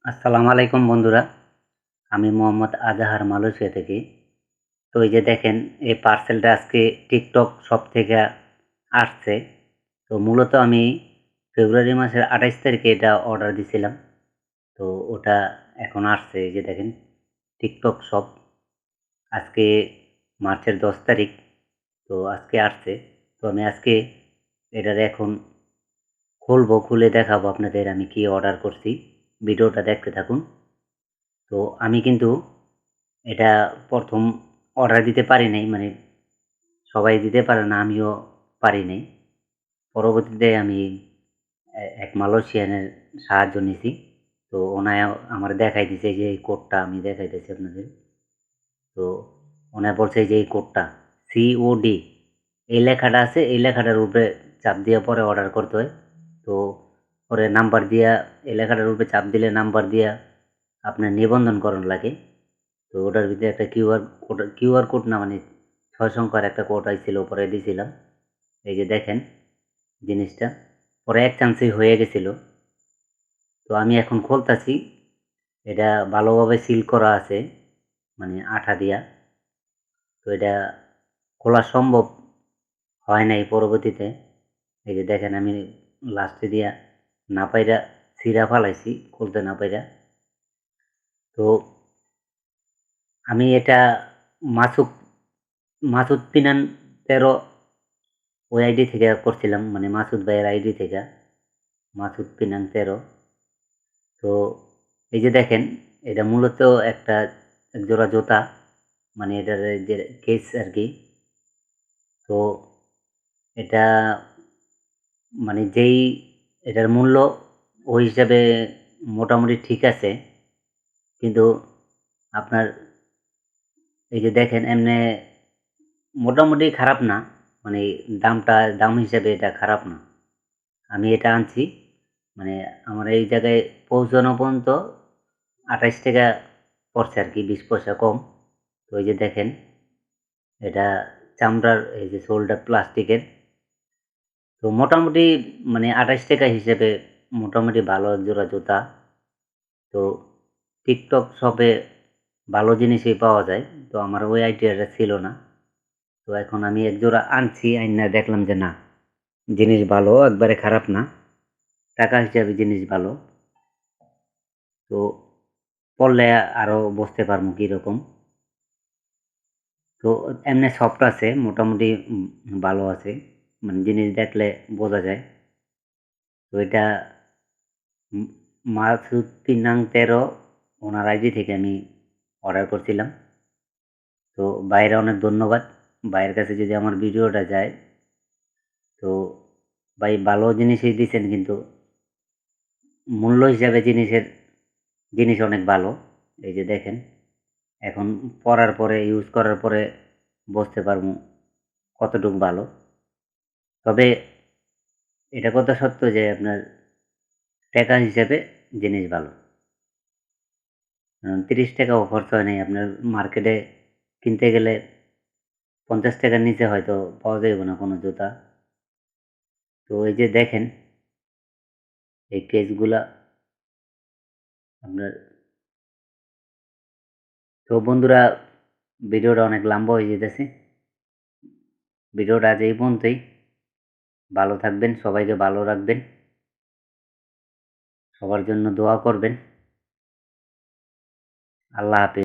আসসালামু আলাইকুম বন্ধুরা। আমি মোহাম্মদ আজাহার মালয়েশিয়া থেকে। তো এই যে দেখেন এই পার্সেলটা আজকে টিকটক শপ থেকে আসছে। তো মূলত আমি ফেব্রুয়ারি মাসের ২৮ তারিখে এটা অর্ডার দিছিলাম। তো ওটা এখন আসছে এই যে দেখেন টিকটক শপ। আজকে মার্চের ১০ তারিখ। তো আজকে আসছে। তো আমি আজকে এটার এখন খুলবো, খুলে দেখাবো আপনাদের আমি কি অর্ডার করছি। ভিডিওটা দেখতে থাকুন। তো আমি কিন্তু এটা ১ম অর্ডার দিতে পারি নাই। মানে সবাই দিতে পারে না, আমিও পারি নাই। পরবর্তীতে আমি এক মালয়েশিয়ানের সাহায্য নিছি। তো ওনায় আমারে দেখাই দিছে যে এই কোডটা আমি দেখাইতেছি আপনাদের। তো ওনায় বলছে যে এই কোডটা COD এই লেখাটা আছে, এই লেখাটার উপরে চাপ দিয়ে পরে অর্ডার করতে হয়। তো পরে নাম্বার দিয়া এই লেখাটার উপরে চাপ দিলে নাম্বার দিয়া আপনার নিবন্ধন করণ লাগে। তো ওটার ভিতরে একটা কিউআর কোড না মানে ৬ সংখ্যার একটা কোড আইছিল পরে দিছিলাম। এই যে দেখেন জিনিসটা। পরে এক চান্সেই হয়ে গেছিল। তো আমি এখন খুলতাছি। এটা ভালোভাবে সিল করা আছে। মানে আঠা দিয়া। তো এটা খোলা সম্ভব হয় নাই পরবর্তীতে। এই যে দেখেন আমি লাস্টে দিয়া না পাইরা ছিঁড়া ফালাইছি খুলতে না পাইরা। তো আমি এটা মাসুক মাসুদ পিনান ১৩ ওই আইডি থেকে করছিলাম। মানে মাসুদ ভাইয়ের আইডি থেকে। মাসুদ পিনাং ১৩। তো এই যে দেখেন এটা মূলত একটা একজোড়া জুতা। মানে এটার যে কেস আরকি। তো এটা মানে যেই এটার মূল্য ওই হিসাবে মোটামুটি ঠিক আছে। কিন্তু আপনার এই যে দেখেন এমনে মোটামুটি খারাপ না। মানে দাম হিসাবে এটা খারাপ না। আমি এটা আনছি। মানে আমার এই জায়গায় পৌঁছানো পর্যন্ত ৳২৮ পড়ছে আরকি, ২০ পয়সা কম। তো এই যে দেখেন এটা চামড়ার এই যে সোলটা প্লাস্টিকের। তো মোটামুটি মানে ৳২৮ হিসেবে মোটামুটি ভালো একজোড়া জুতা। তো টিকটক শপে ভালো জিনিসই পাওয়া যায়। তো আমার ওই আইডিয়াটা ছিল না। তো এখন আমি একজোড়া আনছি, আইনা দেখলাম যে না, জিনিস ভালো, একবারে খারাপ না। টাকা হিসাবে জিনিস ভালো। তো পড়লে আরো বুঝতে পারমু কিরকম। তো এমনি সফট আছে, মোটামুটি ভালো আছে। মানে জিনিস দেখলে বোঝা যায়। তো এটা উম মাসুদ পিনাং ১৩ ওনার আইডি থেকে আমি অর্ডার করছিলাম। তো ভাইয়ের অনেক ধন্যবাদ। ভাইয়ের কাছে যদি আমার ভিডিওটা যায়, তো ভাই ভালো জিনিসই দিছেন কিন্তু মূল্য হিসাবে জিনিস অনেক ভালো। এই যে দেখেন, এখন পরার পরে ইউজ করার পরে বুঝতে পারমু কতটুক ভালো। তবে এটা কথা সত্য যে আপনার টাকা হিসেবে জিনিস ভালো। ৳৩০ ও খরচ হয় নাই। আপনার মার্কেটে কিনতে গেলে ৳৫০ র নিচে হয়তো পাওয়া যাইব না কোনো জুতা। তো এই যে দেখেন এই কেসগুলা আপনার। তো বন্ধুরা ভিডিওটা অনেক লম্বা হয়ে যাইতেছে। ভিডিওটা আজ এই পর্যন্তই। ভালো থাকবেন, সবাইকে ভালো রাখবেন। সবার জন্য দোয়া করবেন। আল্লাহ হাফেজ।